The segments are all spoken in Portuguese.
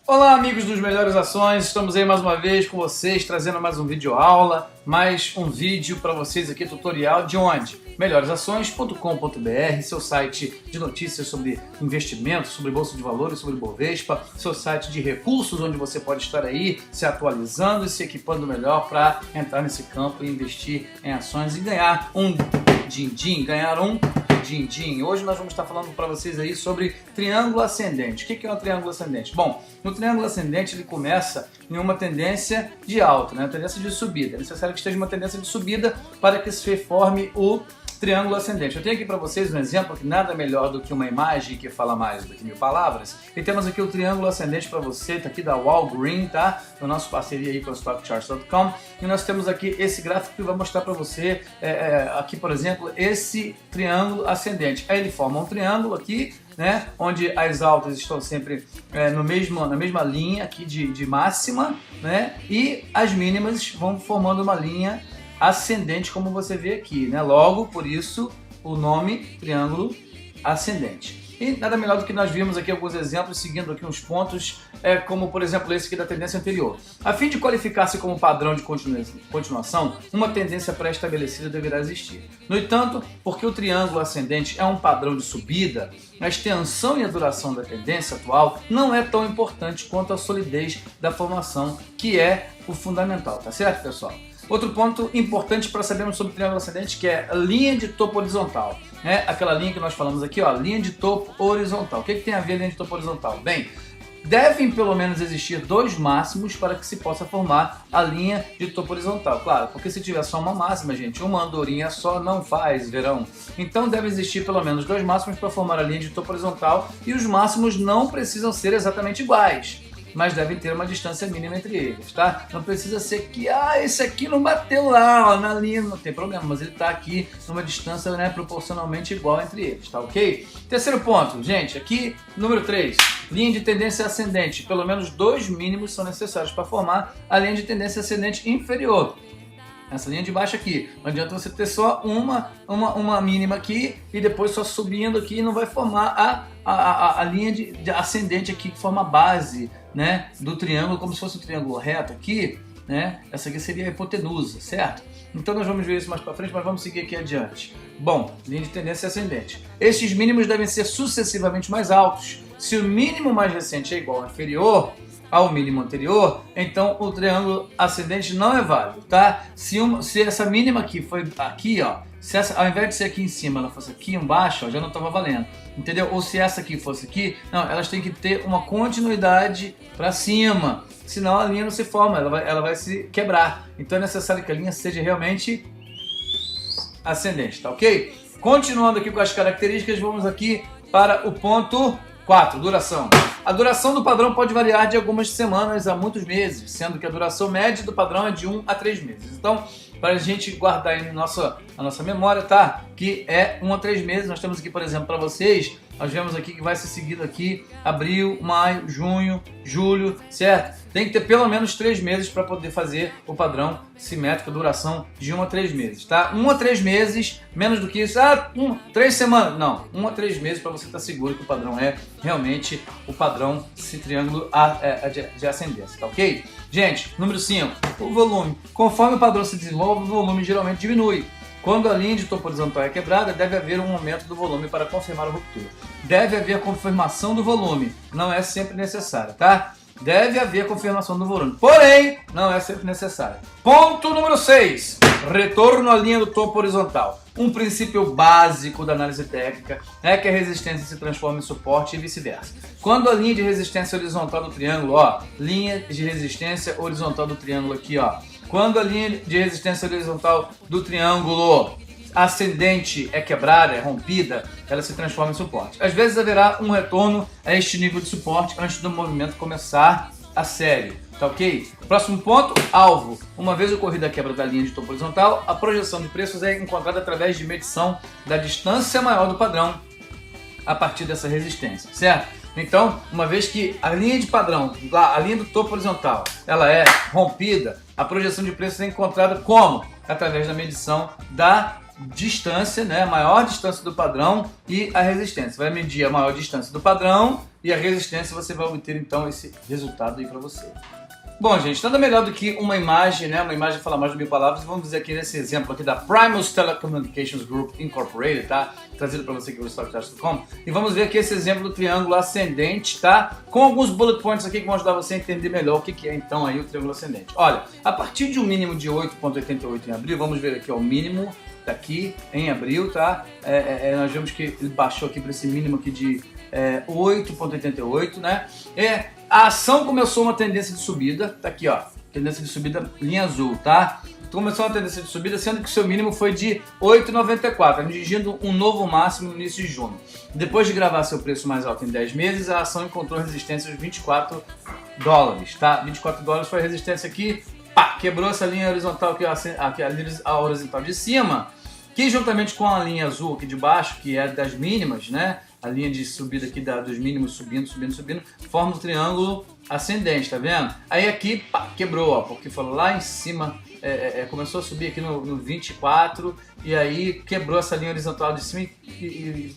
Olá amigos dos Melhores Ações, estamos aí mais uma vez com vocês, trazendo mais um vídeo aula, mais um vídeo para vocês aqui, tutorial de onde? melhoresações.com.br, seu site de notícias sobre investimentos, sobre bolsa de valores, sobre Bovespa, seu site de recursos onde você pode estar aí se atualizando e se equipando melhor para entrar nesse campo e investir em ações e ganhar um din-din, Hoje nós vamos estar falando para vocês aí sobre triângulo ascendente. O que é um triângulo ascendente? Bom, no triângulo ascendente ele começa em uma tendência de alta, né? Uma tendência de subida. É necessário que esteja uma tendência de subida para que se forme o triângulo ascendente. Eu tenho aqui para vocês um exemplo que nada melhor do que uma imagem que fala mais do que 1000 palavras. E temos aqui o triângulo ascendente para você, tá aqui da Walgreen, tá? Do nosso parceria aí com a StockCharts.com. E nós temos aqui esse gráfico que vai mostrar para você, aqui por exemplo, esse triângulo ascendente. Aí ele forma um triângulo aqui, né? Onde as altas estão sempre na mesma linha aqui de máxima, né? E as mínimas vão formando uma linha ascendente, como você vê aqui, né? Logo, por isso, o nome triângulo ascendente. E nada melhor do que nós vimos aqui alguns exemplos, seguindo aqui uns pontos, como por exemplo esse aqui da tendência anterior. A fim de qualificar-se como padrão de continuação, uma tendência pré-estabelecida deverá existir. No entanto, porque o triângulo ascendente é um padrão de subida, a extensão e a duração da tendência atual não é tão importante quanto a solidez da formação, que é o fundamental, tá certo, pessoal? Outro ponto importante para sabermos sobre o triângulo ascendente, que é a linha de topo horizontal. É aquela linha que nós falamos aqui, ó, linha de topo horizontal. O que tem a ver a linha de topo horizontal? Bem, devem pelo menos existir dois máximos para que se possa formar a linha de topo horizontal. Claro, porque se tiver só uma máxima, gente, uma andorinha só não faz verão. Então deve existir pelo menos dois máximos para formar a linha de topo horizontal e os máximos não precisam ser exatamente iguais, mas devem ter uma distância mínima entre eles, tá? Não precisa ser que, esse aqui não bateu lá, ó, na linha, não tem problema, mas ele tá aqui numa distância, né, proporcionalmente igual entre eles, tá ok? Terceiro ponto, gente, aqui, número 3, linha de tendência ascendente. Pelo menos dois mínimos são necessários para formar a linha de tendência ascendente inferior. Essa linha de baixo aqui, não adianta você ter só uma mínima aqui e depois só subindo aqui, não vai formar a linha de ascendente aqui, que forma a base, né, do triângulo, como se fosse um triângulo reto aqui, né? Essa aqui seria a hipotenusa, certo? Então nós vamos ver isso mais para frente, mas vamos seguir aqui adiante. Bom, linha de tendência ascendente. Estes mínimos devem ser sucessivamente mais altos. Se o mínimo mais recente é igual ou inferior ao mínimo anterior, então o triângulo ascendente não é válido, tá? Se essa mínima aqui foi aqui, ó, se essa, ao invés de ser aqui em cima, ela fosse aqui embaixo, ó, já não estava valendo, entendeu? Ou se essa aqui fosse aqui, não, elas têm que ter uma continuidade para cima, senão a linha não se forma, ela vai se quebrar. Então é necessário que a linha seja realmente ascendente, tá ok? Continuando aqui com as características, vamos aqui para o ponto 4, duração. A duração do padrão pode variar de algumas semanas a muitos meses, sendo que a duração média do padrão é de 1 a 3 meses. Então, para a gente guardar aí a nossa memória, tá? Que é 1 a 3 meses. Nós temos aqui, por exemplo, para vocês, nós vemos aqui que vai ser seguido aqui abril, maio, junho, julho, certo? Tem que ter pelo menos 3 meses para poder fazer o padrão simétrico, duração de 1 a 3 meses, tá? 1 a 3 meses, menos do que isso, 3 semanas, não, 1 a 3 meses para você estar seguro que o padrão é realmente o padrão, esse triângulo de ascendência, tá ok? Gente, número 5, o volume. Conforme o padrão se desenvolve, o volume geralmente diminui. Quando a linha de topo horizontal é quebrada, deve haver um aumento do volume para confirmar a ruptura. Deve haver a confirmação do volume, não é sempre necessário, tá? Deve haver confirmação do volume, porém, não é sempre necessário. Ponto número 6. Retorno à linha do topo horizontal. Um princípio básico da análise técnica é que a resistência se transforma em suporte e vice-versa. Quando a linha de resistência horizontal do triângulo, ó, linha de resistência horizontal do triângulo aqui, ó. Quando a linha de resistência horizontal do triângulo ascendente é quebrada, é rompida, ela se transforma em suporte. Às vezes haverá um retorno a este nível de suporte antes do movimento começar a sério, tá ok? Próximo ponto, alvo. Uma vez ocorrida a quebra da linha de topo horizontal, a projeção de preços é encontrada através de medição da distância maior do padrão a partir dessa resistência, certo? Então, uma vez que a linha de padrão, a linha do topo horizontal, ela é rompida, a projeção de preços é encontrada como? Através da medição da distância, né, a maior distância do padrão e a resistência. Vai medir a maior distância do padrão e a resistência, você vai obter então esse resultado aí para você. Bom, gente, nada melhor do que uma imagem, né? Uma imagem fala mais de 1000 palavras. Vamos dizer aqui nesse exemplo aqui da Primus Telecommunications Group Incorporated, tá? Trazido para você aqui pelo StockCharts.com. E vamos ver aqui esse exemplo do triângulo ascendente, tá? Com alguns bullet points aqui que vão ajudar você a entender melhor o que é então aí o triângulo ascendente. Olha, a partir de um mínimo de 8,88 em abril, vamos ver aqui ó, o mínimo daqui em abril, tá? Nós vemos que ele baixou aqui para esse mínimo aqui de 8,88, né? A ação começou uma tendência de subida, tá aqui ó, tendência de subida linha azul, tá? Começou uma tendência de subida, sendo que o seu mínimo foi de 8,94, atingindo um novo máximo no início de junho. Depois de gravar seu preço mais alto em 10 meses, a ação encontrou resistência aos 24 dólares, tá? 24 dólares foi a resistência aqui, pá, quebrou essa linha horizontal aqui, a horizontal de cima, que juntamente com a linha azul aqui de baixo, que é das mínimas, né? A linha de subida aqui dos mínimos subindo, forma um triângulo ascendente, tá vendo? Aí aqui, pá, quebrou, ó, porque foi lá em cima, começou a subir aqui no 24, e aí quebrou essa linha horizontal de cima e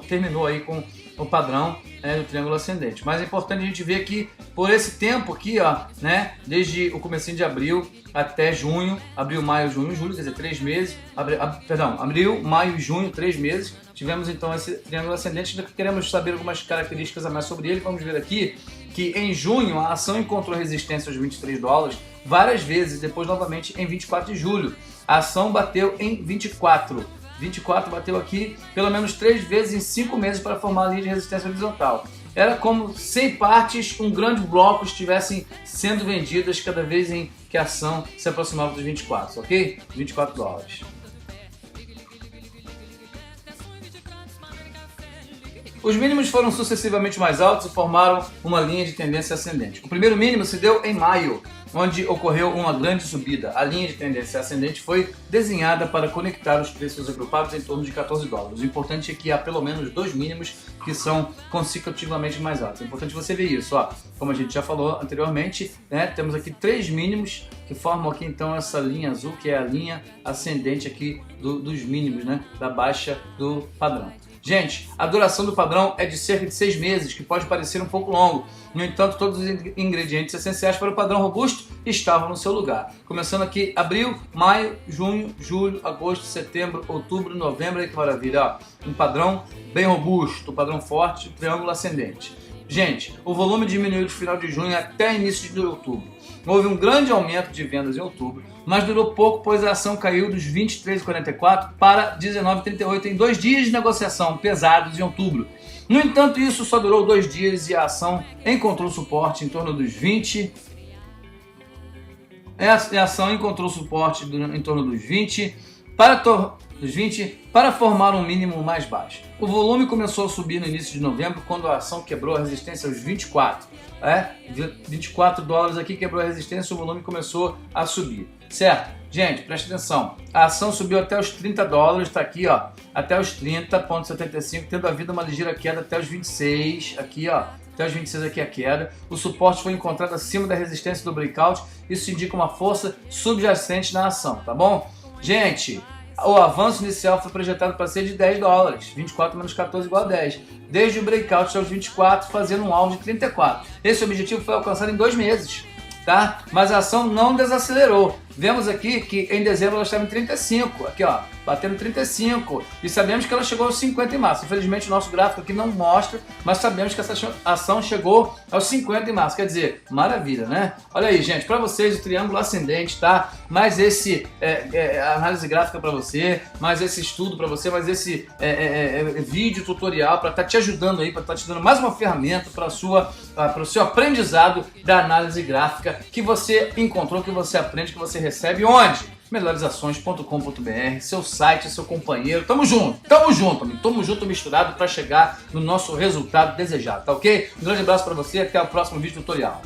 terminou aí com o padrão do triângulo ascendente. Mas é importante a gente ver que por esse tempo aqui, ó, né, desde o comecinho de abril até junho, abril, maio, junho, julho, quer dizer, 3 meses, abril, maio e junho, 3 meses, tivemos então esse triângulo ascendente. Queremos saber algumas características a mais sobre ele. Vamos ver aqui que em junho a ação encontrou resistência aos 23 dólares várias vezes, depois novamente em 24 de julho. A ação bateu em 24 bateu aqui pelo menos 3 vezes em 5 meses para formar a linha de resistência horizontal. Era como se em partes um grande bloco estivessem sendo vendidas cada vez em que a ação se aproximava dos 24, ok? 24 dólares. Os mínimos foram sucessivamente mais altos e formaram uma linha de tendência ascendente. O primeiro mínimo se deu em maio, onde ocorreu uma grande subida. A linha de tendência ascendente foi desenhada para conectar os preços agrupados em torno de 14 dólares. O importante é que há pelo menos 2 mínimos que são consecutivamente mais altos. É importante você ver isso, ó. Como a gente já falou anteriormente, né, temos aqui 3 mínimos que formam aqui então essa linha azul, que é a linha ascendente aqui dos mínimos, né, da baixa do padrão. Gente, a duração do padrão é de cerca de 6 meses, que pode parecer um pouco longo. No entanto, todos os ingredientes essenciais para o padrão robusto estavam no seu lugar. Começando aqui, abril, maio, junho, julho, agosto, setembro, outubro, novembro. Aí que maravilha, ó. Um padrão bem robusto, um padrão forte, triângulo ascendente. Gente, o volume diminuiu de final de junho até início de outubro. Houve um grande aumento de vendas em outubro, mas durou pouco, pois a ação caiu dos 23,44 para 19,38 em 2 dias de negociação pesados em outubro. No entanto, isso só durou 2 dias e a ação encontrou suporte em torno dos 20. A ação encontrou suporte em torno dos 20 para formar um mínimo mais baixo. O volume começou a subir no início de novembro, quando a ação quebrou a resistência aos 24. 24 dólares aqui quebrou a resistência, o volume começou a subir. Certo? Gente, presta atenção. A ação subiu até os 30 dólares, tá aqui, ó, até os 30,75, tendo havido uma ligeira queda até os 26, aqui, ó, até os 26 aqui a queda. O suporte foi encontrado acima da resistência do breakout, isso indica uma força subjacente na ação, tá bom? Gente, o avanço inicial foi projetado para ser de 10 dólares, 24 menos 14 igual a 10, desde o breakout aos 24, fazendo um alvo de 34. Esse objetivo foi alcançado em 2 meses, tá? Mas a ação não desacelerou. Vemos aqui que em dezembro ela estava em 35, aqui ó, batendo 35, e sabemos que ela chegou aos 50 em março. Infelizmente o nosso gráfico aqui não mostra, mas sabemos que essa ação chegou aos 50 em março, quer dizer, maravilha, né? Olha aí, gente, para vocês o triângulo ascendente, tá? Mais esse análise gráfica para você, mais esse estudo para você, mais esse vídeo tutorial para estar te ajudando aí, para estar te dando mais uma ferramenta para o seu aprendizado da análise gráfica que você encontrou, que você aprende, que você recebe onde? melhorisações.com.br, seu site, seu companheiro. Tamo junto, amigo. Tamo junto misturado para chegar no nosso resultado desejado, tá ok? Um grande abraço para você, até o próximo vídeo tutorial.